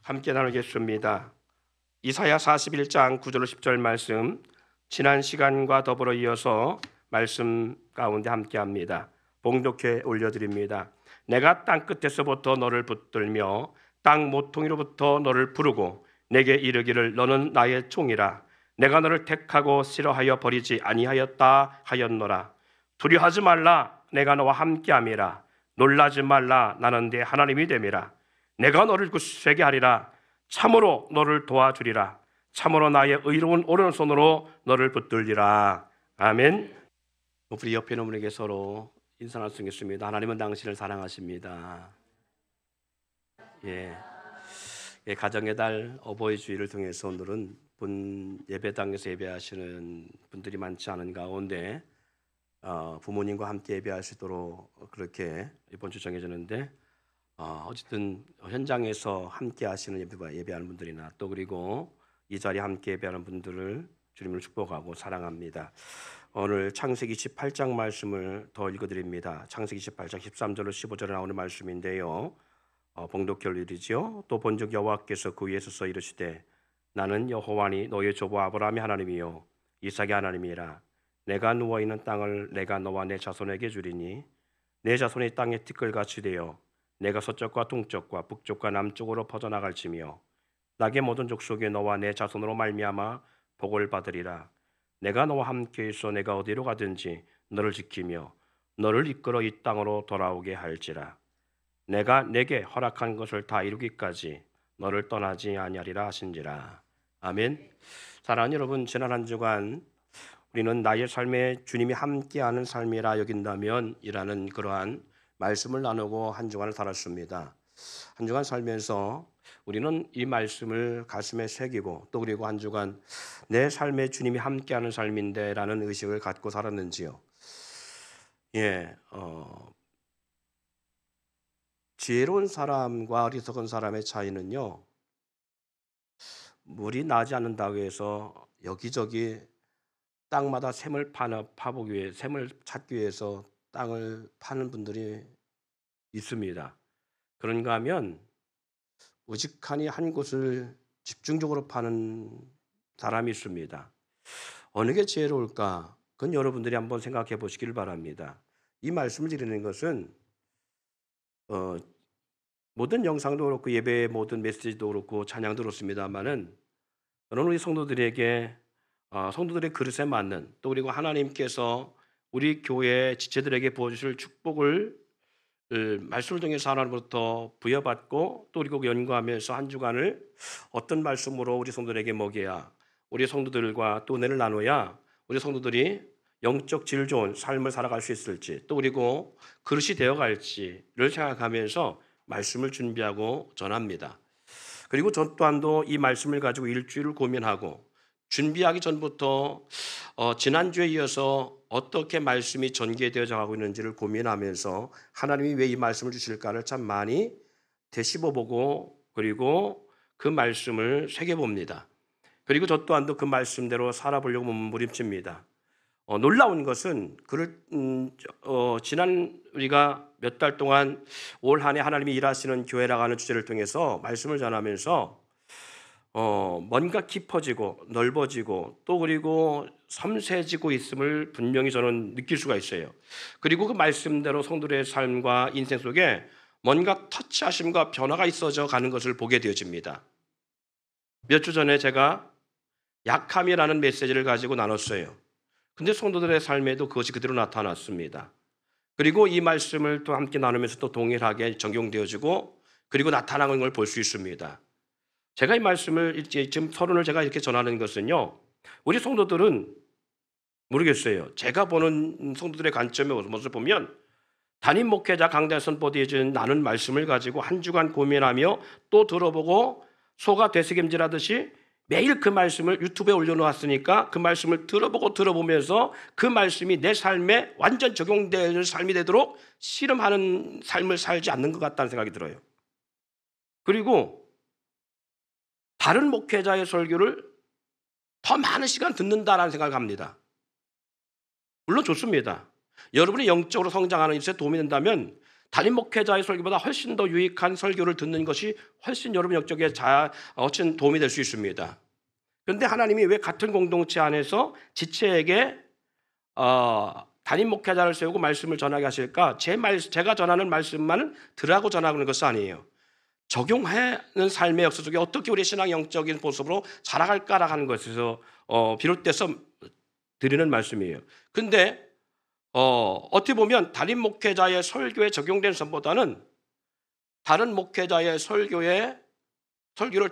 함께 나누겠습니다. 이사야 41장 9절 10절 말씀, 지난 시간과 더불어 이어서 말씀 가운데 함께합니다. 봉독해 올려드립니다. 내가 땅 끝에서부터 너를 붙들며 땅 모퉁이로부터 너를 부르고 내게 이르기를 너는 나의 종이라. 내가 너를 택하고 싫어하여 버리지 아니하였다 하였노라. 두려워하지 말라, 내가 너와 함께함이라. 놀라지 말라, 나는 네 하나님이 됨이라. 내가 너를 굳세게 하리라. 참으로 너를 도와주리라. 참으로 나의 의로운 오른손으로 너를 붙들리라. 아멘. 우리 옆에 있는 분에게 서로 인사 나누겠습니다. 하나님은 당신을 사랑하십니다. 가정의 달 어버이 주일을 통해서 오늘은 본 예배당에서 예배하시는 분들이 많지 않은 가운데 부모님과 함께 예배할 수 있도록 그렇게 이번 주 정해졌는데, 어쨌든 현장에서 함께 하시는 예배하는 분들이나 또 그리고 이 자리에 함께 예배하는 분들을 주님을 축복하고 사랑합니다. 오늘 창세기 28장 말씀을 더 읽어드립니다. 창세기 28장 13절로 15절에 나오는 말씀인데요. 봉독 결일이죠. 또 본즉 여호와께서 그 위에 서서 이르시되 나는 여호와니 너의 조부 아브라함의 하나님이요 이삭의 하나님이라. 내가 누워있는 땅을 내가 너와 내 자손에게 주리니 내 자손이 땅의 티끌같이 되어 내가 서쪽과 동쪽과 북쪽과 남쪽으로 퍼져나갈지며 낙의 모든 족속에 너와 내 자손으로 말미암아 복을 받으리라. 내가 너와 함께 있어 내가 어디로 가든지 너를 지키며 너를 이끌어 이 땅으로 돌아오게 할지라. 내가 내게 허락한 것을 다 이루기까지 너를 떠나지 아니하리라 하신지라. 아멘. 사랑하는 여러분, 지난 한 주간 우리는 나의 삶에 주님이 함께하는 삶이라 여긴다면 이라는 그러한 말씀을 나누고 한 주간을 살았습니다. 한 주간 살면서 우리는 이 말씀을 가슴에 새기고 또 그리고 한 주간 내 삶에 주님이 함께하는 삶인데 라는 의식을 갖고 살았는지요. 지혜로운 사람과 어리석은 사람의 차이는요, 물이 나지 않는다고 해서 여기저기 땅마다 샘을 파보기 위해, 샘을 찾기 위해서 땅을 파는 분들이 있습니다. 그런가 하면 우직하니 한 곳을 집중적으로 파는 사람이 있습니다. 어느 게 지혜로울까? 그건 여러분들이 한번 생각해 보시길 바랍니다. 이 말씀을 드리는 것은 모든 영상도 그렇고 예배의 모든 메시지도 그렇고 찬양도 그렇습니다만은 저는 우리 성도들에게 성도들의 그릇에 맞는 또 그리고 하나님께서 우리 교회 지체들에게 부어주실 축복을 말씀을 통해서 하나님으로부터 부여받고 또 그리고 연구하면서 한 주간을 어떤 말씀으로 우리 성도들에게 먹여야, 우리 성도들과 또 은혜를 나눠야 우리 성도들이 영적 질 좋은 삶을 살아갈 수 있을지 또 그리고 그릇이 되어갈지를 생각하면서 말씀을 준비하고 전합니다. 그리고 저 또한도 이 말씀을 가지고 일주일을 고민하고 준비하기 전부터 지난주에 이어서 어떻게 말씀이 전개되어져 가고 있는지를 고민하면서 하나님이 왜 이 말씀을 주실까를 참 많이 되씹어보고 그리고 그 말씀을 새겨봅니다. 그리고 저 또한도 그 말씀대로 살아보려고 몸부림칩니다. 놀라운 것은 지난 우리가 몇 달 동안 올 한 해 하나님이 일하시는 교회라고 하는 주제를 통해서 말씀을 전하면서 뭔가 깊어지고 넓어지고 또 그리고 섬세해지고 있음을 분명히 저는 느낄 수가 있어요. 그리고 그 말씀대로 성도들의 삶과 인생 속에 뭔가 터치하심과 변화가 있어져 가는 것을 보게 되어집니다. 몇 주 전에 제가 약함이라는 메시지를 가지고 나눴어요. 근데 성도들의 삶에도 그것이 그대로 나타났습니다. 그리고 이 말씀을 또 함께 나누면서 또 동일하게 적용되어지고 그리고 나타나는 걸 볼 수 있습니다. 제가 이 말씀을 지금 서론을 제가 이렇게 전하는 것은요, 우리 성도들은 모르겠어요. 제가 보는 성도들의 관점의 모습을 보면 담임 목회자 강단 선포되어 준 나눈 말씀을 가지고 한 주간 고민하며 또 들어보고 소가 되새김질하듯이 매일 그 말씀을 유튜브에 올려놓았으니까 그 말씀을 들어보고 들어보면서 그 말씀이 내 삶에 완전 적용되는 삶이 되도록 씨름하는 삶을 살지 않는 것 같다는 생각이 들어요. 그리고 다른 목회자의 설교를 더 많은 시간 듣는다라는 생각을 합니다. 물론 좋습니다. 여러분이 영적으로 성장하는 일에 도움이 된다면 담임 목회자의 설교보다 훨씬 더 유익한 설교를 듣는 것이 훨씬 여러분 영적에 훨씬 도움이 될 수 있습니다. 그런데 하나님이 왜 같은 공동체 안에서 지체에게 담임 목회자를 세우고 말씀을 전하게 하실까? 제가 전하는 말씀만을 들으라고 전하는 것이 아니에요. 적용하는 삶의 역사 속에 어떻게 우리 신앙 영적인 모습으로 자라갈까라고 하는 것에서 비롯돼서 드리는 말씀이에요. 근데 어떻게 보면 담임 목회자의 설교에 적용된 것보다는 다른 목회자의 설교를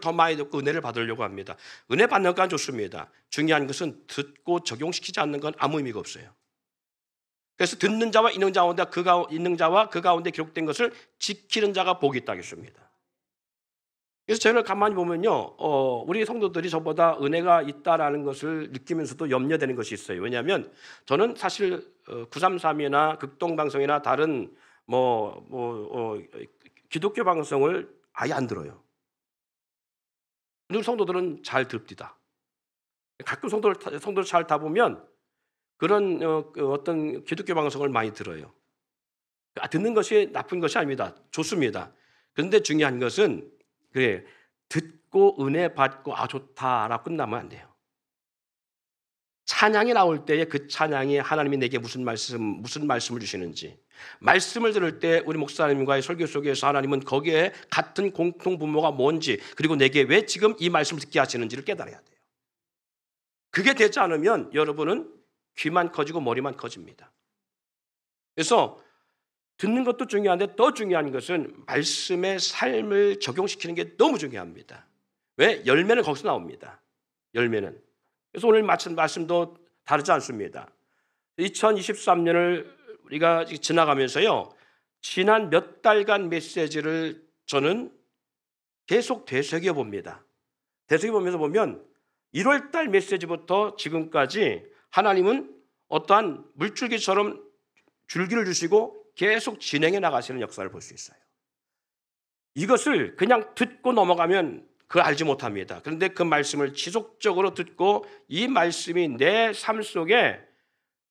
더 많이 듣고 은혜를 받으려고 합니다. 은혜 받는 건 좋습니다. 중요한 것은 듣고 적용시키지 않는 건 아무 의미가 없어요. 그래서 듣는 자와 있는 자와 그 가운데 기록된 것을 지키는 자가 복이 있다 했습니다. 그래서 저는 가만히 보면요, 우리 성도들이 저보다 은혜가 있다라는 것을 느끼면서도 염려되는 것이 있어요. 왜냐하면 저는 사실 933이나 극동방송이나 다른 기독교 방송을 아예 안 들어요. 우리 성도들은 잘 듣습니다. 가끔 성도들 잘 다 보면 그런 어떤 기독교 방송을 많이 들어요. 듣는 것이 나쁜 것이 아닙니다. 좋습니다. 그런데 중요한 것은 그래, 듣고 은혜 받고 좋다라고 끝나면 안 돼요. 찬양이 나올 때에 그 찬양이 하나님이 내게 무슨 말씀을 주시는지, 말씀을 들을 때 우리 목사님과의 설교 속에서 하나님은 거기에 같은 공통 분모가 뭔지, 그리고 내게 왜 지금 이 말씀을 듣게 하시는지를 깨달아야 돼요. 그게 되지 않으면 여러분은 귀만 커지고 머리만 커집니다. 그래서 듣는 것도 중요한데 더 중요한 것은 말씀의 삶을 적용시키는 게 너무 중요합니다. 왜? 열매는 거기서 나옵니다. 열매는. 그래서 오늘 말씀도 다르지 않습니다. 2023년을 우리가 지나가면서요, 지난 몇 달간 메시지를 저는 계속 되새겨 봅니다. 되새겨 보면서 보면 1월 달 메시지부터 지금까지 하나님은 어떠한 물줄기처럼 줄기를 주시고 계속 진행해 나가시는 역사를 볼 수 있어요. 이것을 그냥 듣고 넘어가면 그걸 알지 못합니다. 그런데 그 말씀을 지속적으로 듣고 이 말씀이 내 삶 속에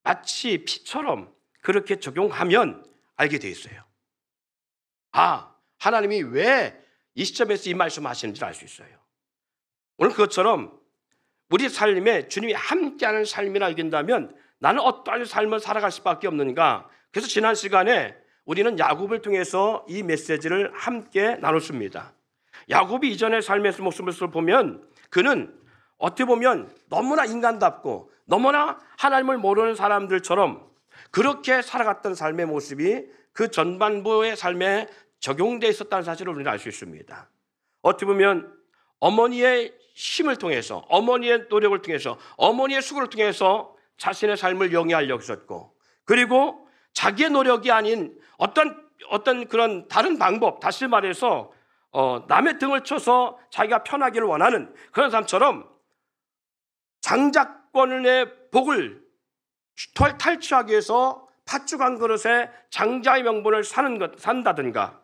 마치 피처럼 그렇게 적용하면 알게 돼 있어요. 하나님이 왜 이 시점에서 이 말씀을 하시는지를 알 수 있어요. 오늘 그것처럼 우리 삶에 주님이 함께하는 삶이라 여긴다면 나는 어떠한 삶을 살아갈 수밖에 없는가? 그래서 지난 시간에 우리는 야곱을 통해서 이 메시지를 함께 나눴습니다. 야곱이 이전의 삶의 모습을 보면 그는 어떻게 보면 너무나 인간답고 너무나 하나님을 모르는 사람들처럼 그렇게 살아갔던 삶의 모습이 그 전반부의 삶에 적용되어 있었다는 사실을 우리는 알 수 있습니다. 어떻게 보면 어머니의 힘을 통해서, 어머니의 노력을 통해서, 어머니의 수고를 통해서 자신의 삶을 영위하려고 했었고, 그리고 자기의 노력이 아닌 어떤 그런 다른 방법, 다시 말해서 남의 등을 쳐서 자기가 편하기를 원하는 그런 사람처럼 장자권의 복을 탈취하기 위해서 팥죽 한 그릇에 장자의 명분을 산다든가,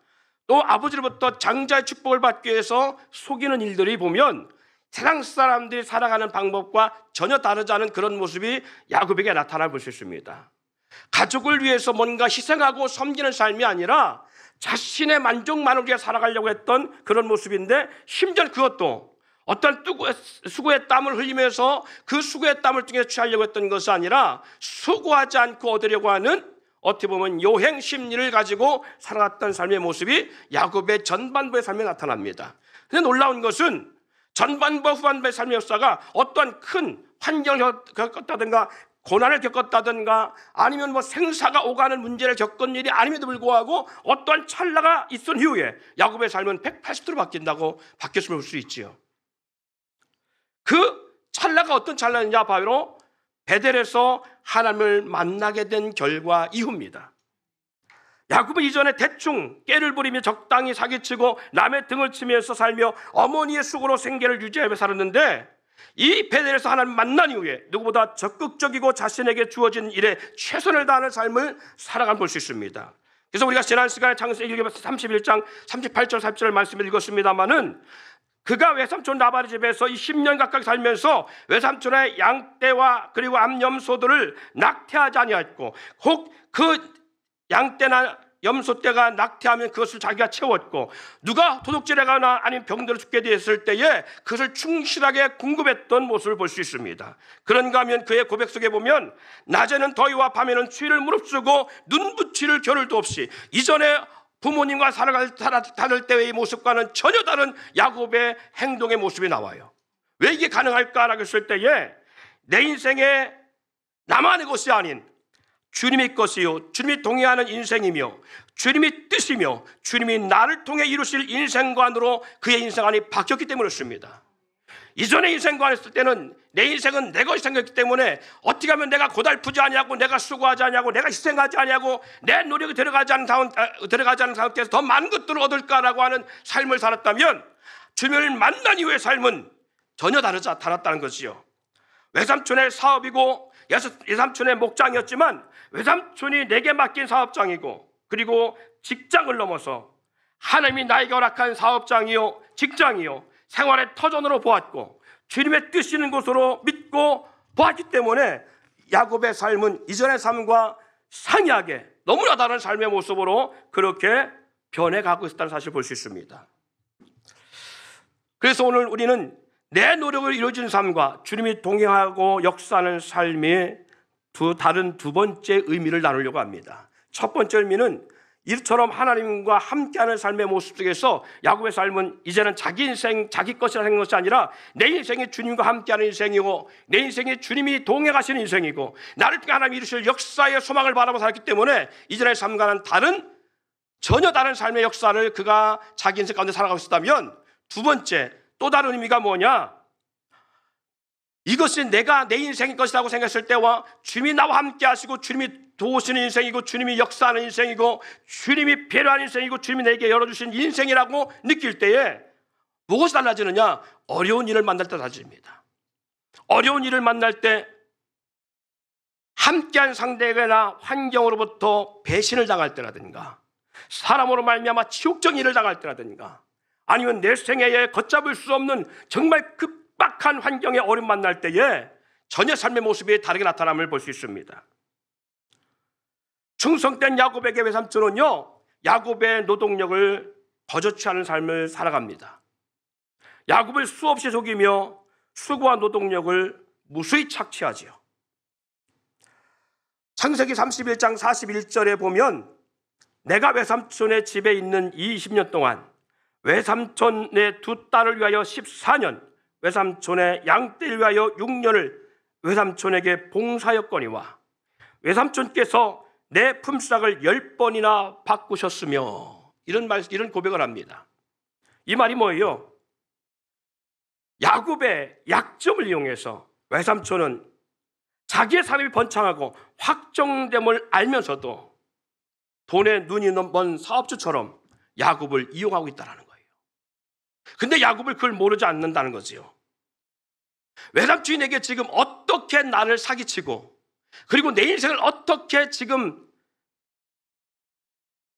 또 아버지로부터 장자의 축복을 받기 위해서 속이는 일들이 보면 세상 사람들이 살아가는 방법과 전혀 다르지 않은 그런 모습이 야곱에게 나타나 볼 수 있습니다. 가족을 위해서 뭔가 희생하고 섬기는 삶이 아니라 자신의 만족만을 위해 살아가려고 했던 그런 모습인데, 심지어 그것도 어떤 수고의 땀을 흘리면서 그 수고의 땀을 통해 취하려고 했던 것이 아니라 수고하지 않고 얻으려고 하는 어떻게 보면 요행 심리를 가지고 살아갔던 삶의 모습이 야곱의 전반부의 삶에 나타납니다. 그런데 놀라운 것은 전반부와 후반부의 삶의 역사가 어떠한 큰 환경을 겪었다든가 고난을 겪었다든가 아니면 생사가 오가는 문제를 겪은 일이 아님에도 불구하고 어떠한 찰나가 있은 이후에 야곱의 삶은 180도로 바뀌었음을 볼 수 있지요. 그 찰나가 어떤 찰나냐, 바로 베델에서 하나님을 만나게 된 결과 이후입니다. 야곱은 이전에 대충 깨를 부리며 적당히 사기치고 남의 등을 치면서 살며 어머니의 수고로 생계를 유지하며 살았는데, 이 베델에서 하나님 만난 이후에 누구보다 적극적이고 자신에게 주어진 일에 최선을 다하는 삶을 살아간 볼 수 있습니다. 그래서 우리가 지난 시간에 창세기 31장 38절 40절 말씀을 읽었습니다마는 그가 외삼촌 라반의 집에서 10년 가까이 살면서 외삼촌의 양떼와 그리고 암염소들을 낙태하지 아니하였고, 혹 그 양떼나 염소떼가 낙태하면 그것을 자기가 채웠고, 누가 도둑질하거나 아니면 병들어 죽게 되었을 때에 그것을 충실하게 공급했던 모습을 볼 수 있습니다. 그런가 하면 그의 고백 속에 보면 낮에는 더위와 밤에는 추위를 무릅쓰고 눈붙이를 겨를도 없이 이전에 부모님과 살아갈 때의 모습과는 전혀 다른 야곱의 행동의 모습이 나와요. 왜 이게 가능할까라고 했을 때에 내 인생에 나만의 것이 아닌 주님의 것이요, 주님이 동의하는 인생이며 주님의 뜻이며 주님이 나를 통해 이루실 인생관으로 그의 인생관이 바뀌었기 때문에 그렇습니다. 이전의 인생관 했을 때는 내 인생은 내 것이 생겼기 때문에 어떻게 하면 내가 고달프지 아니하고 내가 수고하지 아니하고 내가 희생하지 아니하고 내 노력이 들어가지 않은 상태에서 더 많은 것들을 얻을까라고 하는 삶을 살았다면 주님을 만난 이후의 삶은 전혀 달랐다는 것이요. 외삼촌의 사업이고 외삼촌의 목장이었지만 외삼촌이 내게 맡긴 사업장이고, 그리고 직장을 넘어서 하나님이 나에게 허락한 사업장이요 직장이요 생활의 터전으로 보았고 주님의 뜻이 있는 곳으로 믿고 보았기 때문에 야곱의 삶은 이전의 삶과 상이하게 너무나 다른 삶의 모습으로 그렇게 변해가고 있다는 사실을 볼 수 있습니다. 그래서 오늘 우리는 내 노력을 이루어지는 삶과 주님이 동행하고 역사하는 삶의 다른 두 번째 의미를 나누려고 합니다. 첫 번째 의미는 이처럼 하나님과 함께하는 삶의 모습 속에서 야곱의 삶은 이제는 자기 인생, 자기 것이라 생각하는 것이 아니라 내 인생이 주님과 함께하는 인생이고 내 인생이 주님이 동행하시는 인생이고 나를 통해 하나님이 이루실 역사의 소망을 바라보고 살았기 때문에 이전의 삶과는 전혀 다른 삶의 역사를 그가 자기 인생 가운데 살아가고 있었다면, 두 번째 또 다른 의미가 뭐냐? 이것이 내가 내 인생의 것이라고 생각했을 때와 주님이 나와 함께 하시고 주님이 도우시는 인생이고 주님이 역사하는 인생이고 주님이 배려하는 인생이고 주님이 내게 열어주신 인생이라고 느낄 때에 무엇이 달라지느냐? 어려운 일을 만날 때 달라집니다. 어려운 일을 만날 때 함께한 상대나 환경으로부터 배신을 당할 때라든가 사람으로 말미암아 치욕적인 일을 당할 때라든가 아니면 내 생애에 걷잡을 수 없는 정말 급박한 환경에 어려움 만날 때에 전혀 삶의 모습이 다르게 나타남을 볼 수 있습니다. 충성된 야곱에게 외삼촌은요, 야곱의 노동력을 거저치 않은 삶을 살아갑니다. 야곱을 수없이 속이며 수고와 노동력을 무수히 착취하지요. 창세기 31장 41절에 보면 내가 외삼촌의 집에 있는 20년 동안 외삼촌의 두 딸을 위하여 14년, 외삼촌의 양떼를 위하여 6년을 외삼촌에게 봉사하였거니와 외삼촌께서 내 품삯을 10번이나 바꾸셨으며, 이런 고백을 합니다. 이 말이 뭐예요? 야곱의 약점을 이용해서 외삼촌은 자기의 삶이 번창하고 확정됨을 알면서도 돈에 눈이 먼 사업주처럼 야곱을 이용하고 있다는 거예요. 근데 야곱을 그걸 모르지 않는다는 거지요. 외삼촌이 내게 지금 어떻게 나를 사기치고 그리고 내 인생을 어떻게 지금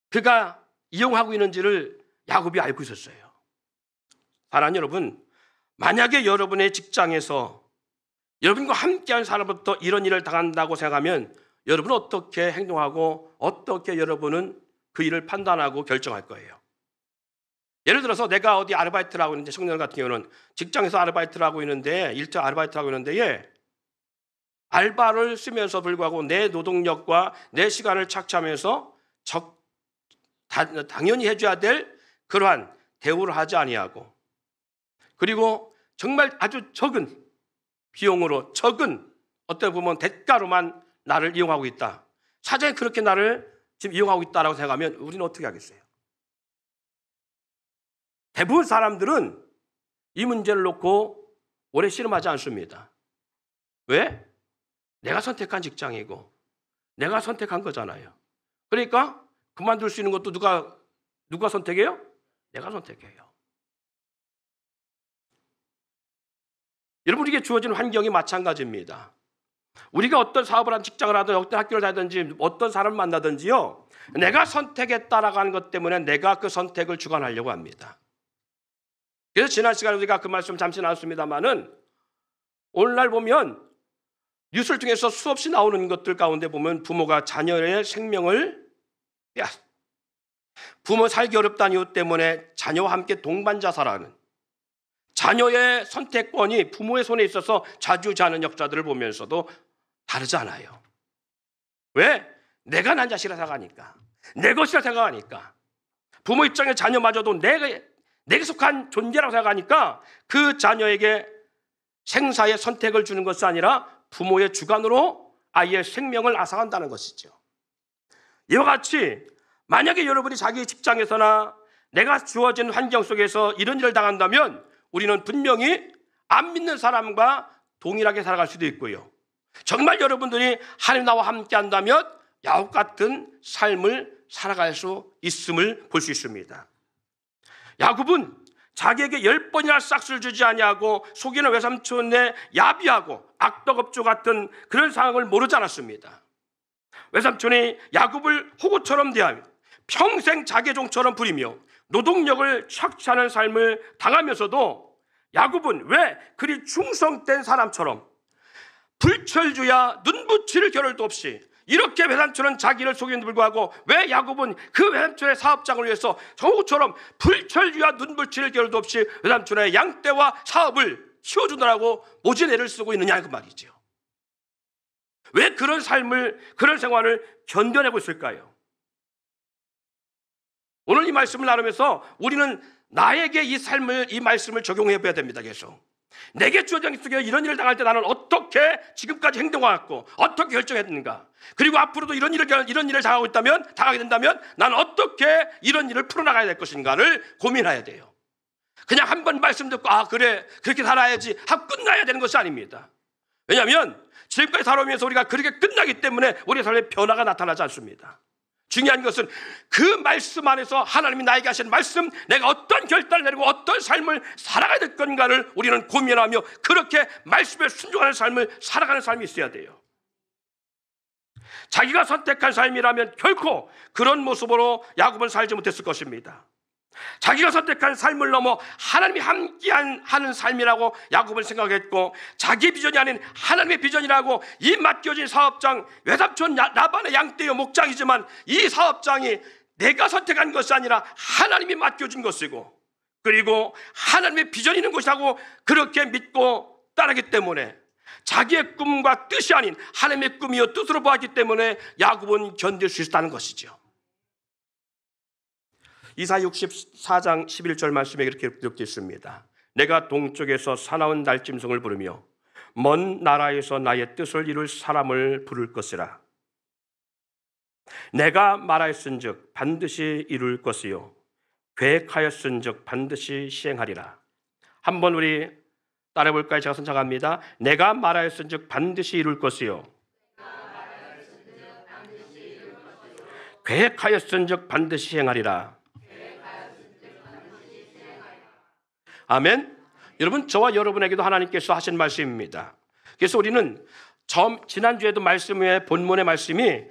그가 이용하고 있는지를 야곱이 알고 있었어요. 사랑하는 여러분, 만약에 여러분의 직장에서 여러분과 함께한 사람부터 이런 일을 당한다고 생각하면 여러분은 어떻게 행동하고 어떻게 여러분은 그 일을 판단하고 결정할 거예요. 예를 들어서 내가 어디 아르바이트를 하고 있는데, 청년 같은 경우는 직장에서 아르바이트를 하고 있는데, 일터 아르바이트를 하고 있는데 알바를 쓰면서 불구하고 내 노동력과 내 시간을 착취하면서 당연히 해줘야 될 그러한 대우를 하지 아니하고, 그리고 정말 아주 적은 비용으로 적은 어떻게 보면 대가로만 나를 이용하고 있다. 사장이 그렇게 나를 지금 이용하고 있다라고 생각하면 우리는 어떻게 하겠어요? 대부분 사람들은 이 문제를 놓고 오래 씨름하지 않습니다. 왜? 내가 선택한 직장이고 내가 선택한 거잖아요. 그러니까 그만둘 수 있는 것도 누가 선택해요? 내가 선택해요. 여러분에게 주어진 환경이 마찬가지입니다. 우리가 어떤 사업을 하든 직장을 하든 어떤 학교를 다니든지 어떤 사람을 만나든지요, 내가 선택했다라고 하는 것 때문에 내가 그 선택을 주관하려고 합니다. 그래서 지난 시간에 우리가 그 말씀 잠시 나눴습니다만은 오늘날 보면 뉴스를 통해서 수없이 나오는 것들 가운데 보면 부모가 자녀의 생명을 부모 살기 어렵다는 이유 때문에 자녀와 함께 동반자 살아가는, 자녀의 선택권이 부모의 손에 있어서 좌지우지하는 역사들을 보면서도 다르지 않아요. 왜? 내가 난 자식이라 생각하니까, 내 것이라 생각하니까, 부모 입장에 자녀마저도 내게 속한 존재라고 생각하니까 그 자녀에게 생사의 선택을 주는 것이 아니라 부모의 주관으로 아이의 생명을 앗아간다는 것이죠. 이와 같이 만약에 여러분이 자기 직장에서나 내가 주어진 환경 속에서 이런 일을 당한다면 우리는 분명히 안 믿는 사람과 동일하게 살아갈 수도 있고요, 정말 여러분들이 하나님 나와 함께 한다면 야곱 같은 삶을 살아갈 수 있음을 볼 수 있습니다. 야곱은 자기에게 10번이나 싹스를 주지 아니하고 속이는 외삼촌의 야비하고 악덕업주 같은 그런 상황을 모르지 않았습니다. 외삼촌이 야곱을 호구처럼 대하며 평생 자기 종처럼 부리며 노동력을 착취하는 삶을 당하면서도 야곱은 왜 그리 충성된 사람처럼 불철주야 눈붙일 겨를도 없이 이렇게 외삼촌은 자기를 속이는데 불구하고 왜 야곱은 그 외삼촌의 사업장을 위해서 호구처럼 불철주야 눈붙일 겨를도 없이 외삼촌의 양떼와 사업을 키워주느라고 모진 애를 쓰고 있느냐, 그 말이죠. 왜 그런 삶을, 그런 생활을 견뎌내고 있을까요? 오늘 이 말씀을 나누면서 우리는 나에게 이 삶을, 이 말씀을 적용해 봐야 됩니다. 계속 내게 주어진 속에 이런 일을 당할 때 나는 어떻게 지금까지 행동해왔고 어떻게 결정했는가, 그리고 앞으로도 이런 일을 당하게 된다면 나는 어떻게 이런 일을 풀어나가야 될 것인가를 고민해야 돼요. 그냥 한 번 말씀 듣고 그래 그렇게 살아야지 하고 끝나야 되는 것이 아닙니다. 왜냐하면 지금까지 살아오면서 우리가 그렇게 끝나기 때문에 우리의 삶에 변화가 나타나지 않습니다. 중요한 것은 그 말씀 안에서 하나님이 나에게 하신 말씀, 내가 어떤 결단을 내리고 어떤 삶을 살아가야 될 건가를 우리는 고민하며 그렇게 말씀에 순종하는 삶을 살아가는 삶이 있어야 돼요. 자기가 선택한 삶이라면 결코 그런 모습으로 야곱은 살지 못했을 것입니다. 자기가 선택한 삶을 넘어 하나님이 함께하는 삶이라고 야곱은 생각했고, 자기 비전이 아닌 하나님의 비전이라고 이 맡겨진 사업장, 외삼촌 라반의 양떼의 목장이지만 이 사업장이 내가 선택한 것이 아니라 하나님이 맡겨준 것이고, 그리고 하나님의 비전이 있는 것이라고 그렇게 믿고 따르기 때문에 자기의 꿈과 뜻이 아닌 하나님의 꿈이요 뜻으로 보았기 때문에 야곱은 견딜 수 있었다는 것이죠. 이사야 64장 11절 말씀에 이렇게 기록되어 있습니다. 내가 동쪽에서 사나운 날짐승을 부르며 먼 나라에서 나의 뜻을 이룰 사람을 부를 것이라. 내가 말하였은즉 반드시 이룰 것이요 계획하였은즉 반드시 시행하리라. 한번 우리 따라해 볼까요? 제가 선창합니다. 내가 말하였은즉 반드시 이룰 것이요 계획하였은즉 반드시 시행하리라. 아멘. 여러분, 저와 여러분에게도 하나님께서 하신 말씀입니다. 그래서 우리는 지난주에도 말씀의 본문의 말씀이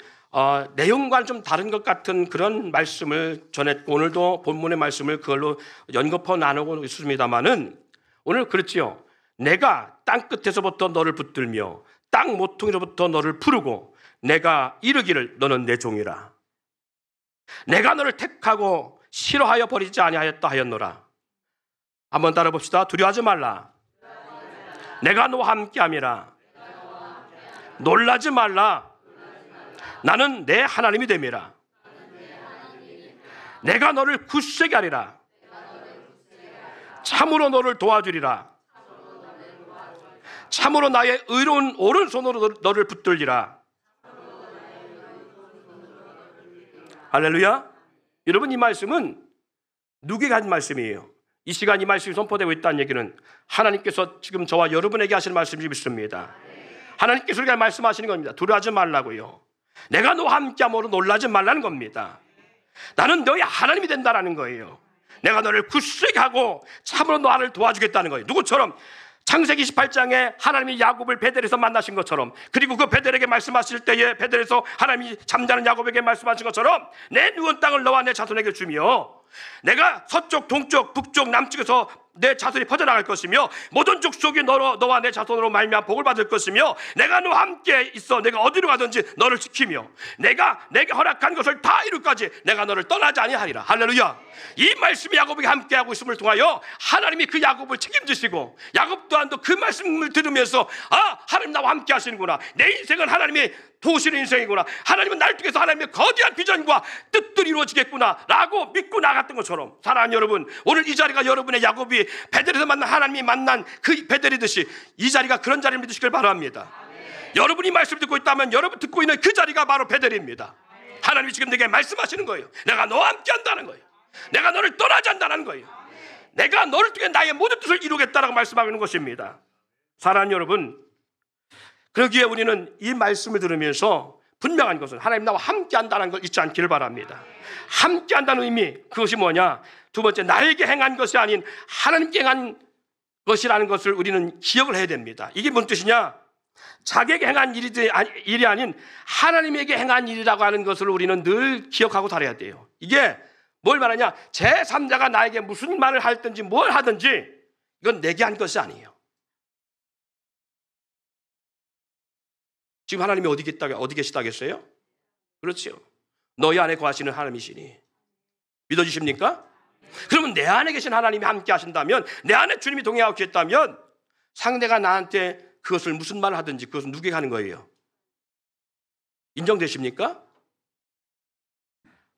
내용과는 좀 다른 것 같은 그런 말씀을 전했고, 오늘도 본문의 말씀을 그걸로 연거푸어 나누고 있습니다만은 오늘 그렇지요. 내가 땅 끝에서부터 너를 붙들며 땅 모퉁이로부터 너를 부르고 내가 이르기를 너는 내 종이라. 내가 너를 택하고 싫어하여 버리지 아니하였다 하였노라. 한번 따라 봅시다. 두려워하지 말라. 내가 너와 함께함이라. 놀라지 말라. 나는 내 하나님이 됨이라. 내가 너를 굳세게 하리라. 참으로 너를 도와주리라. 참으로 나의 의로운 오른손으로 너를 붙들리라. 할렐루야. 여러분, 이 말씀은 누구에게 한 말씀이에요? 이 시간 이 말씀이 선포되고 있다는 얘기는 하나님께서 지금 저와 여러분에게 하시는 말씀이 있습니다. 하나님께서 우리가 말씀하시는 겁니다. 두려워하지 말라고요. 내가 너와 함께함으로 놀라지 말라는 겁니다. 나는 너의 하나님이 된다라는 거예요. 내가 너를 굳세게 하고 참으로 너를 도와주겠다는 거예요. 누구처럼? 창세기 28장에 하나님이 야곱을 베델에서 만나신 것처럼, 그리고 그 베델에게 말씀하실 때에 베델에서 하나님이 잠자는 야곱에게 말씀하신 것처럼 내 누운 땅을 너와 내 자손에게 주며 내가 서쪽, 동쪽, 북쪽, 남쪽에서 내 자손이 퍼져나갈 것이며 모든 족속이 너와 내 자손으로 말미암아 복을 받을 것이며 내가 너와 함께 있어 내가 어디로 가든지 너를 지키며 내가 내게 허락한 것을 다 이루까지 내가 너를 떠나지 아니하리라. 할렐루야. 이 말씀이 야곱에게 함께하고 있음을 통하여 하나님이 그 야곱을 책임지시고 야곱 또한도 그 말씀을 들으면서 하나님 나와 함께 하시는구나, 내 인생은 하나님이 도우시는 인생이구나, 하나님은 날 통해서 하나님의 거대한 비전과 뜻들이 이루어지겠구나 라고 믿고 나갔던 것처럼, 사랑하는 여러분, 오늘 이 자리가 여러분의 야곱이 베델에서 만난 하나님이 만난 그 베델이듯이 이 자리가 그런 자리를 믿으시길 바랍니다. 여러분이 말씀 듣고 있다면 여러분 듣고 있는 그 자리가 바로 베델입니다. 하나님이 지금 내게 말씀하시는 거예요. 내가 너와 함께 한다는 거예요. 내가 너를 떠나지 않는다는 거예요. 내가 너를 통해 나의 모든 뜻을 이루겠다라고 말씀하는 것입니다. 사랑하는 여러분, 그러기에 우리는 이 말씀을 들으면서 분명한 것은 하나님 나와 함께 한다는 걸 잊지 않기를 바랍니다. 함께 한다는 의미, 그것이 뭐냐? 두 번째, 나에게 행한 것이 아닌 하나님께 행한 것이라는 것을 우리는 기억을 해야 됩니다. 이게 뭔 뜻이냐? 자기에게 행한 일이 아닌 하나님에게 행한 일이라고 하는 것을 우리는 늘 기억하고 살아야 돼요. 이게 뭘 말하냐? 제3자가 나에게 무슨 말을 하든지 뭘 하든지 이건 내게 한 것이 아니에요. 지금 하나님이 어디 계시다겠어요? 그렇죠. 너희 안에 거하시는 하나님이시니. 믿어주십니까? 그러면 내 안에 계신 하나님이 함께 하신다면, 내 안에 주님이 동행하고 계셨다면 상대가 나한테 그것을 무슨 말을 하든지 그것은 누구에게 하는 거예요? 인정되십니까?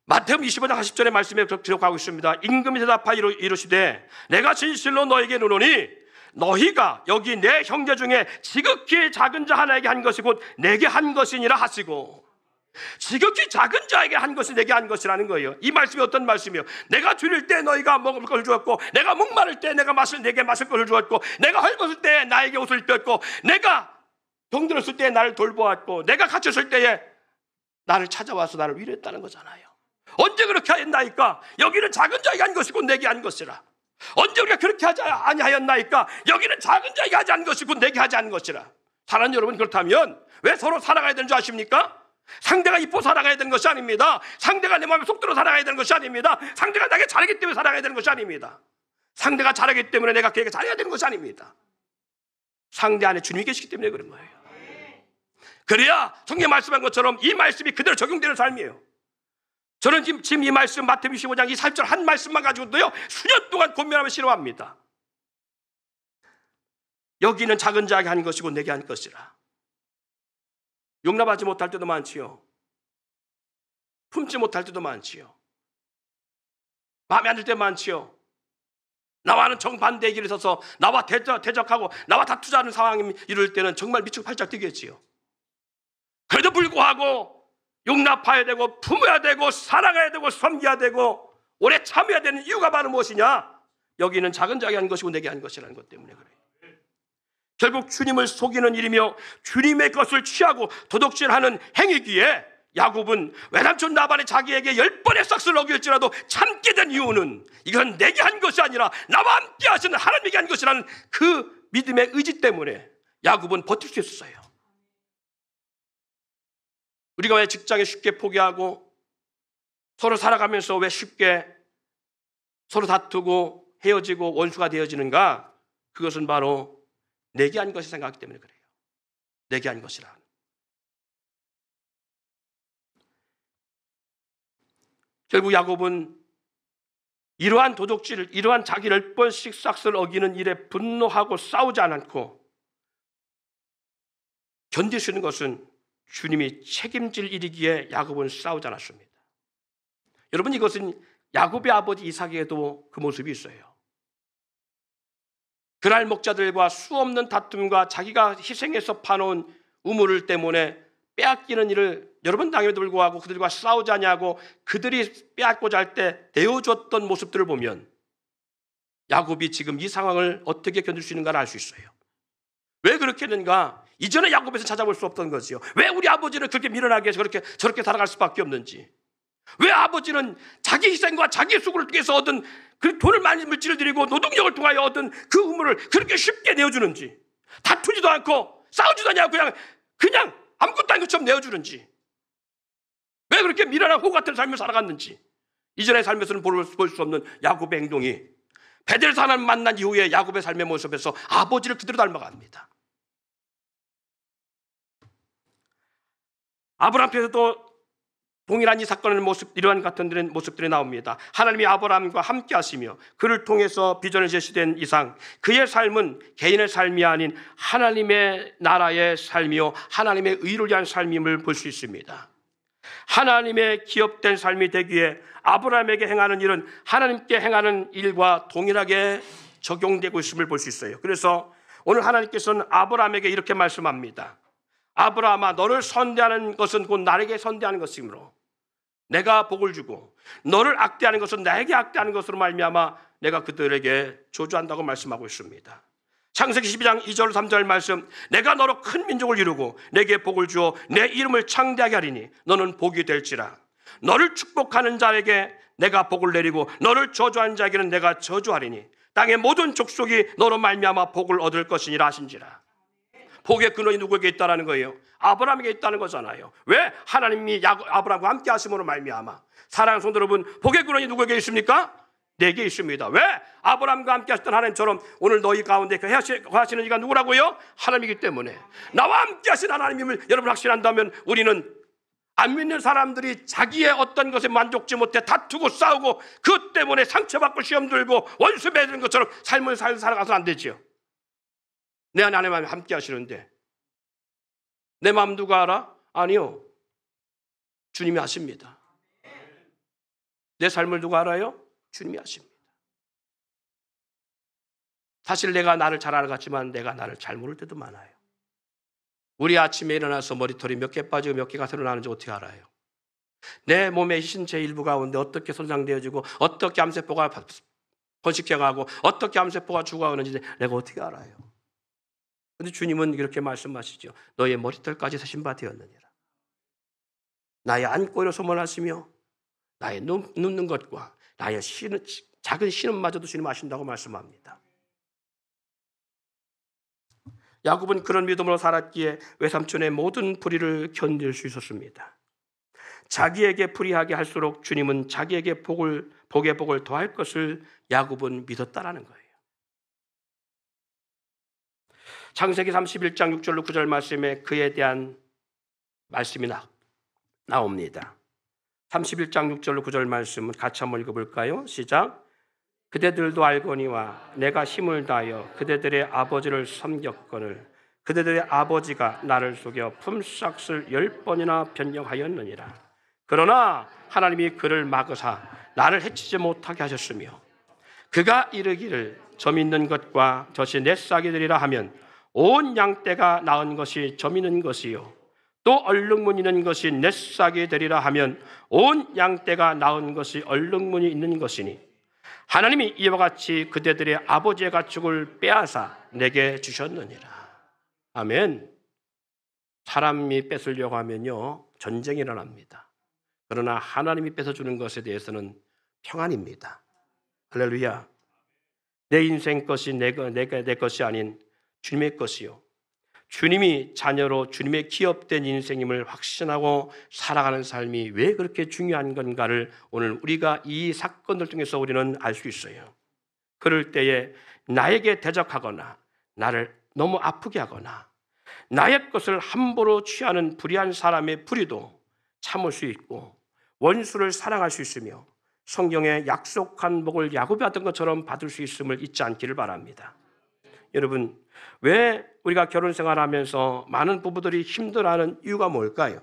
마태복음 25장 40절의 말씀에 기록하고 있습니다. 임금이 대답하여 이르시되 내가 진실로 너에게 이르노니 너희가 여기 내 형제 중에 지극히 작은 자 하나에게 한 것이 곧 내게 한 것이니라 하시고, 지극히 작은 자에게 한 것이 내게 한 것이라는 거예요. 이 말씀이 어떤 말씀이에요? 내가 줄일 때 너희가 먹을 것을 주었고, 내가 목마를 때 내게 마실 것을 주었고, 내가 헐벗을 때 나에게 옷을 입혔고, 내가 병들었을 때 나를 돌보았고, 내가 갇혔을 때에 나를 찾아와서 나를 위로했다는 거잖아요. 언제 그렇게 하였나이까? 여기는 작은 자에게 한 것이고 내게 한 것이라. 언제 우리가 그렇게 하지 아니하였나이까? 여기는 작은 자에게 하지 않은 것이고 내게 하지 않은 것이라. 사랑하는 여러분, 그렇다면 왜 서로 살아가야 되는 줄 아십니까? 상대가 이뻐 살아가야 되는 것이 아닙니다. 상대가 내 마음에 속 들어 살아가야 되는 것이 아닙니다. 상대가 나에게 잘하기 때문에 살아가야 되는 것이 아닙니다. 상대가 잘하기 때문에 내가 그에게 잘해야 되는 것이 아닙니다. 상대 안에 주님이 계시기 때문에 그런 거예요. 그래야 성경 말씀한 것처럼 이 말씀이 그대로 적용되는 삶이에요. 저는 지금 이 말씀, 마태복음 25장 이 40절 한 말씀만 가지고도요 수년 동안 고민하며 싫어합니다. 여기는 작은 자에게 한 것이고 내게 한 것이라. 용납하지 못할 때도 많지요. 품지 못할 때도 많지요. 마음에 안 들 때 많지요. 나와는 정반대의 길에 서서 나와 대적하고 나와 다투자는 상황이 이럴 때는 정말 미치고 팔짝 뛰겠지요. 그래도 불구하고 용납해야 되고 품어야 되고 사랑해야 되고 섬겨야 되고 오래 참아야 되는 이유가 바로 무엇이냐? 여기는 작은 자에게 한 것이고 내게 한 것이라는 것 때문에 그래요. 결국 주님을 속이는 일이며 주님의 것을 취하고 도둑질하는 행위기에 야곱은 외삼촌 라반이 자기에게 10번의 싹스를 어길지라도 참게 된 이유는 이건 내게 한 것이 아니라 나와 함께 하시는 하나님에게 한 것이라는 그 믿음의 의지 때문에 야곱은 버틸 수 있었어요. 우리가 왜 직장에 쉽게 포기하고 서로 살아가면서 왜 쉽게 서로 다투고 헤어지고 원수가 되어지는가? 그것은 바로 내게 한 것이 생각하기 때문에 그래요. 내게 한 것이라. 결국 야곱은 이러한 도둑질, 이러한 자기 10번씩 싹스를 어기는 일에 분노하고 싸우지 않고 견딜 수 있는 것은 주님이 책임질 일이기에 야곱은 싸우지 않았습니다. 여러분, 이것은 야곱의 아버지 이삭에게도 그 모습이 있어요. 그날 목자들과 수없는 다툼과 자기가 희생해서 파놓은 우물 때문에 빼앗기는 일을 여러 번 당해도 불구하고 그들과 싸우지 않냐고 그들이 빼앗고자 할 때 내어줬던 모습들을 보면 야곱이 지금 이 상황을 어떻게 견딜 수 있는가를 알 수 있어요. 왜 그렇게 했는가? 이전에 야곱에서 찾아볼 수 없던 거지요. 왜 우리 아버지는 그렇게 미련하게 해서 저렇게 살아갈 수밖에 없는지, 왜 아버지는 자기 희생과 자기 수고를 통해서 얻은 그 돈을 많이 물질을 들이고 노동력을 통하여 얻은 그 우물을 그렇게 쉽게 내어주는지, 다투지도 않고 싸우지도 않냐고 그냥 아무것도 아닌 것처럼 내어주는지, 왜 그렇게 미련한 호 같은 삶을 살아갔는지, 이전의 삶에서는 볼 수 없는 야곱의 행동이 베델에서 하나님 만난 이후에 야곱의 삶의 모습에서 아버지를 그대로 닮아갑니다. 아브라함께서도 동일한 이 사건의 모습, 이러한 같은 모습들이 나옵니다. 하나님이 아브라함과 함께 하시며 그를 통해서 비전을 제시된 이상 그의 삶은 개인의 삶이 아닌 하나님의 나라의 삶이요 하나님의 의를 위한 삶임을 볼 수 있습니다. 하나님의 기업된 삶이 되기에 아브라함에게 행하는 일은 하나님께 행하는 일과 동일하게 적용되고 있음을 볼 수 있어요. 그래서 오늘 하나님께서는 아브라함에게 이렇게 말씀합니다. 아브라함아, 너를 선대하는 것은 곧 나에게 선대하는 것이므로 내가 복을 주고 너를 악대하는 것은 나에게 악대하는 것으로 말미암아 내가 그들에게 저주한다고 말씀하고 있습니다. 창세기 12장 2절 3절 말씀, 내가 너로 큰 민족을 이루고 내게 복을 주어 내 이름을 창대하게 하리니 너는 복이 될지라. 너를 축복하는 자에게 내가 복을 내리고 너를 저주하는 자에게는 내가 저주하리니 땅의 모든 족속이 너로 말미암아 복을 얻을 것이니라 하신지라. 복의 근원이 누구에게 있다는 거예요? 아브라함에게 있다는 거잖아요. 왜? 하나님이 아브라함과 함께 하심으로 말미암아. 사랑하는 성도 여러분, 복의 근원이 누구에게 있습니까? 내게 있습니다. 왜? 아브라함과 함께 하셨던 하나님처럼 오늘 너희 가운데 하시는 이가 누구라고요? 하나님이기 때문에. 나와 함께 하신 하나님임을 여러분 확신한다면 우리는 안 믿는 사람들이 자기의 어떤 것에 만족지 못해 다투고 싸우고 그것 때문에 상처받고 시험 들고 원수 맺는 것처럼 삶을 살아가서는 안 되죠. 내 안에 하나님이 함께 하시는데 내 마음 누가 알아? 아니요, 주님이 아십니다. 내 삶을 누가 알아요? 주님이 아십니다. 사실 내가 나를 잘 알았지만 내가 나를 잘 모를 때도 많아요. 우리 아침에 일어나서 머리털이 몇 개 빠지고 몇 개가 새로 나는지 어떻게 알아요? 내 몸의 신체 일부 가운데 어떻게 손상되어지고 어떻게 암세포가 번식해가고 어떻게 암세포가 죽어가는지 내가 어떻게 알아요? 그런데 주님은 이렇게 말씀하시죠. 너의 머리털까지 세신 바 되었느니라. 나의 안고로 소문하시며 나의 눕는 것과 나의 작은 신음마저도 주님 아신다고 말씀합니다. 야곱은 그런 믿음으로 살았기에 외삼촌의 모든 불의를 견딜 수 있었습니다. 자기에게 불의하게 할수록 주님은 자기에게 복의 복을 더할 것을 야곱은 믿었다라는 거예요. 창세기 31장 6절로 9절 말씀에 그에 대한 말씀이 나옵니다. 31장 6절로 9절 말씀은 같이 한번 읽어볼까요? 시작. 그대들도 알거니와 내가 힘을 다하여 그대들의 아버지를 섬겼거늘 그대들의 아버지가 나를 속여 품삯을 10번이나 변경하였느니라. 그러나 하나님이 그를 막으사 나를 해치지 못하게 하셨으며 그가 이르기를 점 있는 것과 젖이 내 싹이 되리라 하면 온 양떼가 낳은 것이 점 있는 것이요 또 얼룩무늬 있는 것이 내 싹이 되리라 하면 온 양떼가 낳은 것이 얼룩무늬 있는 것이니 하나님이 이와 같이 그대들의 아버지의 가축을 빼앗아 내게 주셨느니라. 아멘. 사람이 뺏으려고 하면요 전쟁이 일어납니다. 그러나 하나님이 뺏어주는 것에 대해서는 평안입니다. 할렐루야. 내 인생 것이 내 것이 아닌 주님의 것이요 주님이 자녀로 주님의 기업된 인생임을 확신하고 살아가는 삶이 왜 그렇게 중요한 건가를 오늘 우리가 이 사건을 통해서 우리는 알 수 있어요. 그럴 때에 나에게 대적하거나 나를 너무 아프게 하거나 나의 것을 함부로 취하는 불의한 사람의 불의도 참을 수 있고 원수를 사랑할 수 있으며 성경에 약속한 복을 야곱이 받은 것처럼 받을 수 있음을 잊지 않기를 바랍니다. 여러분, 왜 우리가 결혼 생활하면서 많은 부부들이 힘들어하는 이유가 뭘까요?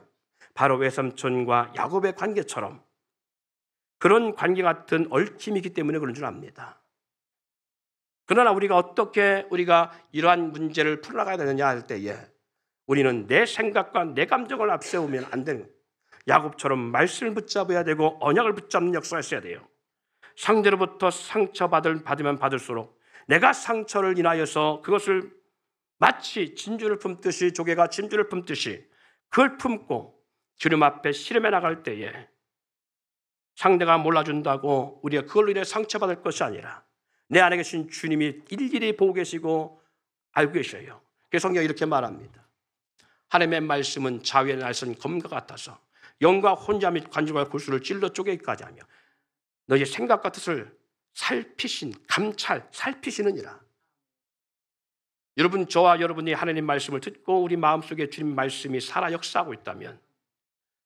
바로 외삼촌과 야곱의 관계처럼 그런 관계 같은 얽힘이기 때문에 그런 줄 압니다. 그러나 우리가 어떻게 이러한 문제를 풀어나가야 되느냐 할 때에 우리는 내 생각과 내 감정을 앞세우면 안 되는 거예요. 야곱처럼 말씀을 붙잡아야 되고 언약을 붙잡는 역사가 있어야 돼요. 상대로부터 받으면 받을수록 내가 상처를 인하여서 그것을 마치 진주를 품듯이 조개가 진주를 품듯이 그걸 품고 주님 앞에 씨름해 나갈 때에 상대가 몰라준다고 우리가 그걸로 인해 상처받을 것이 아니라 내 안에 계신 주님이 일일이 보고 계시고 알고 계셔요. 그래서 성경이 이렇게 말합니다. 하나님의 말씀은 자위에 날선 검과 같아서 영과 혼자 및 관절과 골수를 찔러 쪼개기까지 하며 너희 생각과 뜻을 살피시느니라. 여러분, 저와 여러분이 하나님 말씀을 듣고 우리 마음속에 주님 말씀이 살아 역사하고 있다면,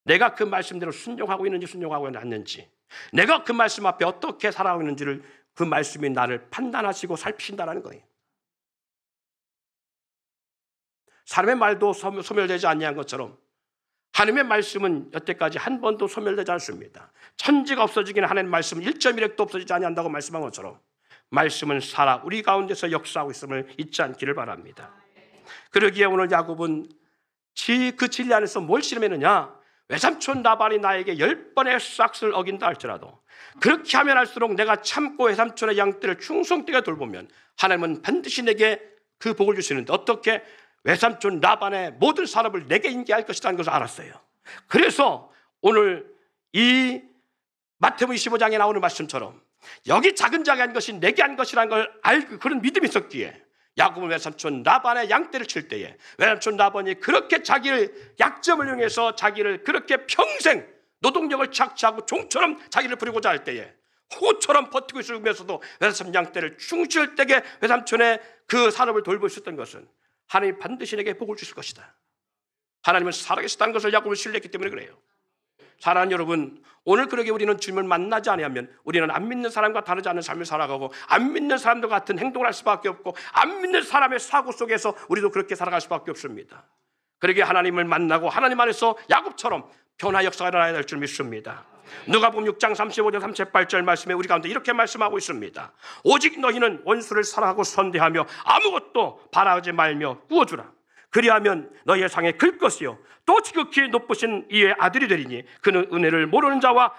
내가 그 말씀대로 순종하고 있는지 순종하고 않는지, 내가 그 말씀 앞에 어떻게 살아가고 있는지를 그 말씀이 나를 판단하시고 살피신다는 거예요. 사람의 말도 소멸되지 아니한 것처럼 하나님의 말씀은 여태까지 한 번도 소멸되지 않습니다. 천지가 없어지기는 하나님의 말씀은 1.1핵도 없어지지 아니한다고 말씀한 것처럼 말씀은 살아 우리 가운데서 역사하고 있음을 잊지 않기를 바랍니다. 그러기에 오늘 야곱은 그 진리 안에서 뭘 실험했느냐? 외삼촌 라반이 나에게 10번의 싹을 어긴다 할지라도 그렇게 하면 할수록 내가 참고 외삼촌의 양떼를 충성되게 돌보면 하나님은 반드시 내게 그 복을 주시는데, 어떻게? 외삼촌 라반의 모든 산업을 내게 인계할 것이라는 것을 알았어요. 그래서 오늘 이 마태복음 25장에 나오는 말씀처럼 여기 작은 자가 한 것이 내게 한 것이라는 걸 알고 그런 믿음이 있었기에 야곱은 외삼촌 라반의 양떼를 칠 때에 외삼촌 라반이 그렇게 자기를 약점을 이용해서 자기를 그렇게 평생 노동력을 착취하고 종처럼 자기를 부리고자 할 때에 호처럼 버티고 있으면서도 외삼촌 양떼를 충실되게 외삼촌의 그 산업을 돌볼 수 있었던 것은 하나님이 반드시 내게 복을 주실 것이다. 하나님은 살아계시다는 것을 야곱을 신뢰했기 때문에 그래요. 사랑하는 여러분, 오늘 그러게 우리는 주님을 만나지 않으면 우리는 안 믿는 사람과 다르지 않은 삶을 살아가고 안 믿는 사람들 같은 행동을 할 수밖에 없고 안 믿는 사람의 사고 속에서 우리도 그렇게 살아갈 수밖에 없습니다. 그러기에 하나님을 만나고 하나님 안에서 야곱처럼 변화 역사가 일어나야 될 줄 믿습니다. 누가복음 6장 35절 38절 말씀에 우리 가운데 이렇게 말씀하고 있습니다. 오직 너희는 원수를 사랑하고 선대하며 아무것도 바라지 말며 구워주라. 그리하면 너희의 상에 클 것이요 또 지극히 높으신 이의 아들이 되리니 그는 은혜를 모르는 자와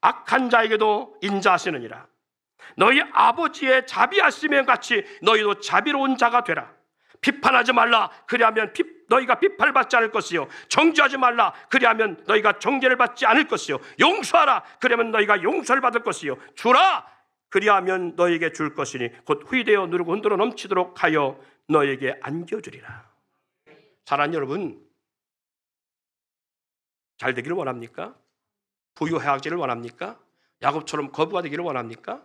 악한 자에게도 인자하시느니라. 너희 아버지의 자비하심에 같이 너희도 자비로운 자가 되라. 비판하지 말라. 그리하면 너희가 비판을 받지 않을 것이요 정죄하지 말라. 그리하면 너희가 정죄를 받지 않을 것이요 용서하라. 그러면 너희가 용서를 받을 것이요 주라. 그리하면 너희에게 줄 것이니 곧 후이되어 누르고 흔들어 넘치도록 하여 너희에게 안겨주리라. 사랑하는 여러분, 잘 되기를 원합니까? 부유하기를 원합니까? 야곱처럼 거부가 되기를 원합니까?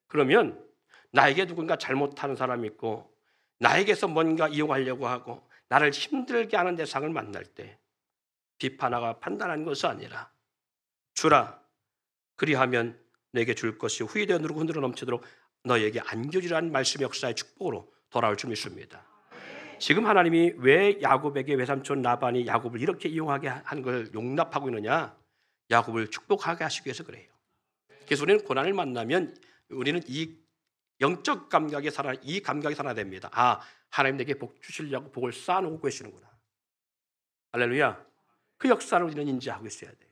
그러면 나에게 누군가 잘못하는 사람이 있고 나에게서 뭔가 이용하려고 하고 나를 힘들게 하는 대상을 만날 때 비판하고 판단하는 것이 아니라 주라. 그리하면 내게 줄 것이 후이되어 누르고 흔들어 넘치도록 너에게 안겨주리라는 말씀의 역사의 축복으로 돌아올 줄 믿습니다. 지금 하나님이 왜 야곱에게 외삼촌 라반이 야곱을 이렇게 이용하게 한 걸 용납하고 있느냐? 야곱을 축복하게 하시기 위해서 그래요. 그래서 우리는 고난을 만나면 우리는 이 영적 감각에 이 감각이 살아야 됩니다. 아, 하나님 내게 복 주시려고 복을 쌓아놓고 계시는구나. 할렐루야. 그 역사를 우리는 인지하고 있어야 돼요.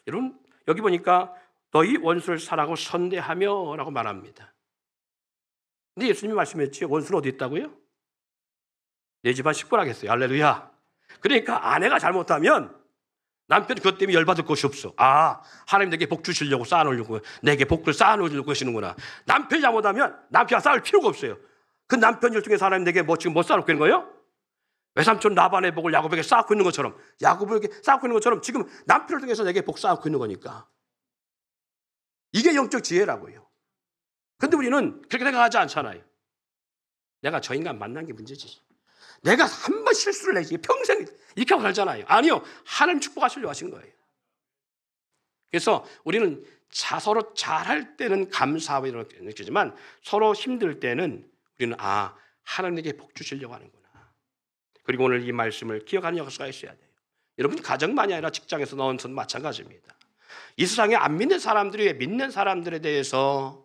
여러분, 여기 보니까 너희 원수를 사랑하고 선대하며 라고 말합니다. 근데 예수님이 말씀했지 원수는 어디 있다고요? 내 집안 식구라겠어요. 할렐루야. 그러니까 아내가 잘못하면 남편이 그것 때문에 열받을 것이 없어. 아, 하나님 내게 복 주시려고 쌓아놓으려고, 내게 복을 쌓아놓으려고 하시는구나. 남편이 잘못하면 남편과 싸울 필요가 없어요. 그 남편 일 중에서 하나님 내게 지금 뭐 쌓아놓고 있는 거예요? 외삼촌 라반의 복을 야곱에게 쌓고 있는 것처럼, 야곱에게 쌓고 있는 것처럼 지금 남편을 통해서 내게 복 쌓고 있는 거니까. 이게 영적 지혜라고요. 근데 우리는 그렇게 생각하지 않잖아요. 내가 저 인간 만난 게 문제지. 내가 한 번 실수를 내지 평생 이렇게 하고 살잖아요. 아니요. 하나님 축복하시려고 하신 거예요. 그래서 우리는 서로 잘할 때는 감사하고 이렇게 느끼지만 서로 힘들 때는 우리는 하나님에게 복 주시려고 하는구나. 그리고 오늘 이 말씀을 기억하는 역사가 있어야 돼요. 여러분, 가정만이 아니라 직장에서 넣은선 마찬가지입니다. 이 세상에 안 믿는 사람들이 왜 믿는 사람들에 대해서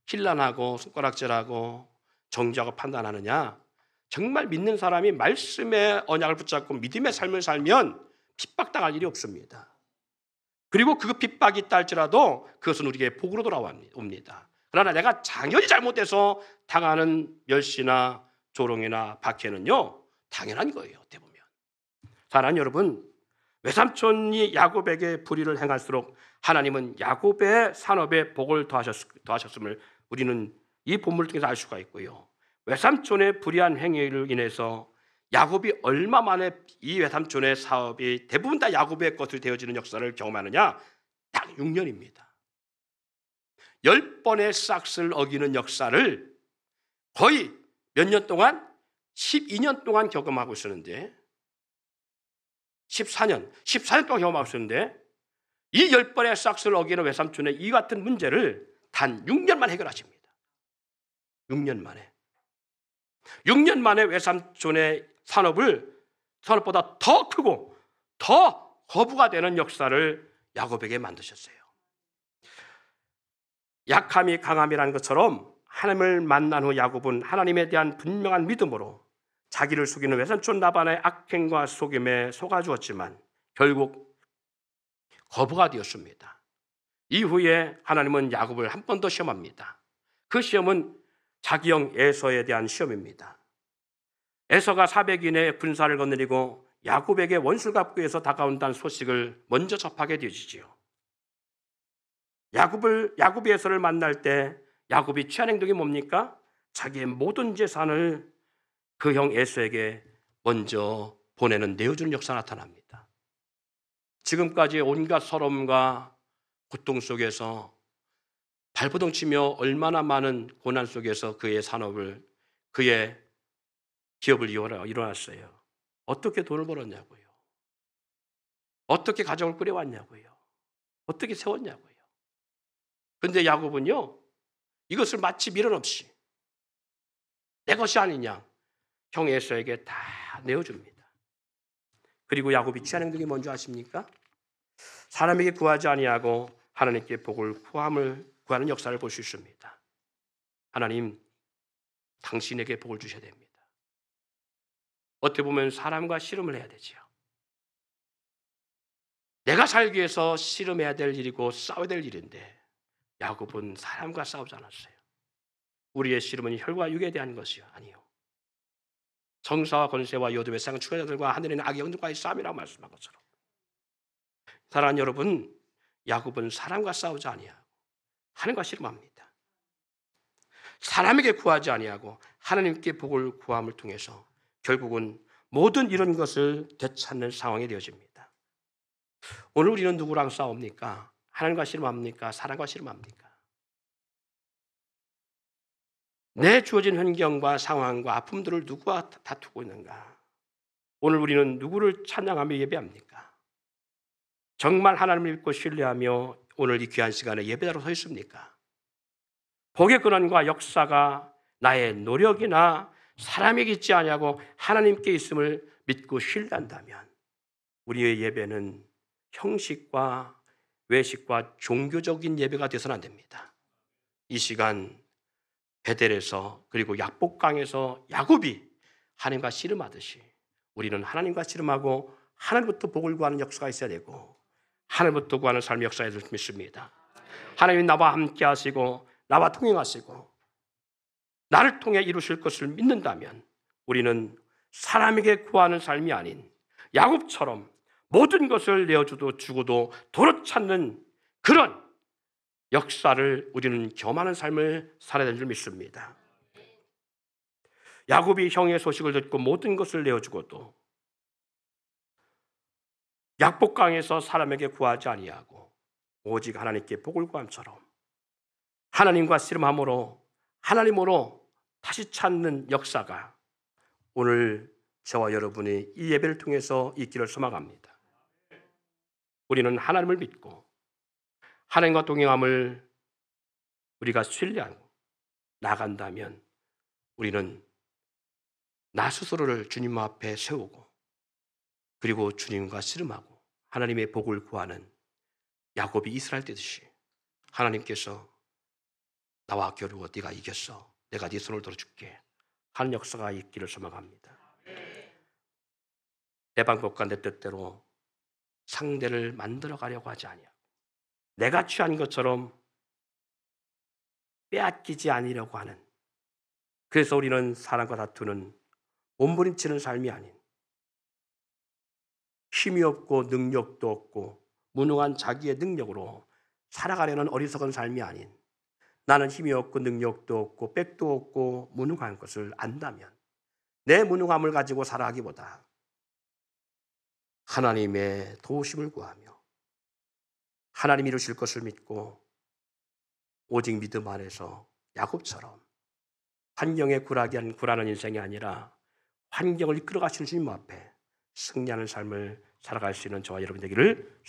힐난하고 손가락질하고 정죄하고 판단하느냐? 정말 믿는 사람이 말씀의 언약을 붙잡고 믿음의 삶을 살면 핍박당할 일이 없습니다. 그리고 그 핍박이 있다 할지라도 그것은 우리에게 복으로 돌아옵니다. 그러나 내가 당연히 잘못해서 당하는 멸시나 조롱이나 박해는요, 당연한 거예요. 어떻게 보면. 사랑하는 여러분, 외삼촌이 야곱에게 불의를 행할수록 하나님은 야곱의 산업에 복을 더하셨음을 우리는 이 본문을 통해서 알 수가 있고요. 외삼촌의 불의한 행위로 인해서 야곱이 얼마 만에 이 외삼촌의 사업이 대부분 다 야곱의 것으로 되어지는 역사를 경험하느냐? 딱 6년입니다. 10번의 싹스를 어기는 역사를 거의 몇 년 동안? 12년 동안 경험하고 있었는데 14년 동안 경험하고 있었는데 이 10번의 싹스를 어기는 외삼촌의 이 같은 문제를 단 6년 만에 해결하십니다. 6년 만에. 6년 만에 외삼촌의 산업보다 더 크고 더 거부가 되는 역사를 야곱에게 만드셨어요. 약함이 강함이라는 것처럼 하나님을 만난 후 야곱은 하나님에 대한 분명한 믿음으로 자기를 속이는 외삼촌 라반의 악행과 속임에 속아주었지만 결국 거부가 되었습니다. 이후에 하나님은 야곱을 한 번 더 시험합니다. 그 시험은 자기 형 에서에 대한 시험입니다. 에서가 400인의 군사를 거느리고 야곱에게 원수를 갚기 위해서 다가온다는 소식을 먼저 접하게 되지요. 야곱이 에서를 만날 때 야곱이 취한 행동이 뭡니까? 자기의 모든 재산을 그 형 에서에게 먼저 보내는 내어주는 역사가 나타납니다. 지금까지 온갖 서러움과 고통 속에서 발버둥 치며 얼마나 많은 고난 속에서 그의 산업을, 그의 기업을 이뤄놨어요. 어떻게 돈을 벌었냐고요. 어떻게 가정을 꾸려왔냐고요. 어떻게 세웠냐고요. 그런데 야곱은요, 이것을 마치 미련 없이 내 것이 아니냐 형 에서에게 다 내어줍니다. 그리고 야곱이 취한 행동이 뭔지 아십니까? 사람에게 구하지 아니하고 하나님께 복을 구하는 역사를 볼 수 있습니다. 하나님, 당신에게 복을 주셔야 됩니다. 어떻게 보면 사람과 씨름을 해야 되지요. 내가 살기 위해서 씨름해야 될 일이고 싸워야 될 일인데 야곱은 사람과 싸우지 않았어요. 우리의 씨름은 혈과 육에 대한 것이요 아니요. 정사와 권세와 요도의 세상 추가자들과 하늘에 있는 악의 영들과의 싸움이라고 말씀한 것처럼 사랑하는 여러분, 야곱은 사람과 싸우지 아니하고 하나님과 씨름합니다. 사람에게 구하지 아니하고 하나님께 복을 구함을 통해서 결국은 모든 이런 것을 되찾는 상황이 되어집니다. 오늘 우리는 누구랑 싸웁니까? 하나님과 씨름합니까? 사람과 씨름합니까? 내 주어진 환경과 상황과 아픔들을 누구와 다투고 있는가? 오늘 우리는 누구를 찬양하며 예배합니까? 정말 하나님을 믿고 신뢰하며 오늘 이 귀한 시간에 예배자로 서 있습니까? 복의 근원과 역사가 나의 노력이나 사람에게 있지 아니하고 하나님께 있음을 믿고 신뢰한다면 우리의 예배는 형식과 외식과 종교적인 예배가 되어서는 안 됩니다. 이 시간 베델에서 그리고 약복강에서 야곱이 하나님과 씨름하듯이 우리는 하나님과 씨름하고 하나님부터 복을 구하는 역사가 있어야 되고 하나님부터 구하는 삶의 역사에 될 믿습니다. 하나님이 나와 함께 하시고 나와 통행하시고 나를 통해 이루실 것을 믿는다면 우리는 사람에게 구하는 삶이 아닌 야곱처럼 모든 것을 내어주도 주고도 도로 찾는 그런 역사를 우리는 겸하는 삶을 살아야 될 줄 믿습니다. 야곱이 형의 소식을 듣고 모든 것을 내어주고도 약복강에서 사람에게 구하지 아니하고 오직 하나님께 복을 구함처럼 하나님과 씨름함으로 하나님으로 다시 찾는 역사가 오늘 저와 여러분이 이 예배를 통해서 있기를 소망합니다. 우리는 하나님을 믿고 하나님과 동행함을 우리가 신뢰하고 나간다면 우리는 나 스스로를 주님 앞에 세우고 그리고 주님과 씨름하고 하나님의 복을 구하는 야곱이 이스라엘 되듯이 하나님께서 나와 겨루어 네가 이겼어. 내가 네 손을 들어줄게. 하는 역사가 있기를 소망합니다. 내 방법과 내 뜻대로 상대를 만들어 가려고 하지 아니하고 내가 취한 것처럼 빼앗기지 않으려고 하는, 그래서 우리는 사람과 다투는 몸부림치는 삶이 아닌 힘이 없고 능력도 없고 무능한 자기의 능력으로 살아가려는 어리석은 삶이 아닌 나는 힘이 없고 능력도 없고 백도 없고 무능한 것을 안다면 내 무능함을 가지고 살아가기보다 하나님의 도우심을 구하며 하나님이 이루실 것을 믿고 오직 믿음 안에서 야곱처럼 환경에 굴하는 인생이 아니라 환경을 이끌어가시는 주님 앞에 승리하는 삶을 살아갈 수 있는 저와 여러분 되기를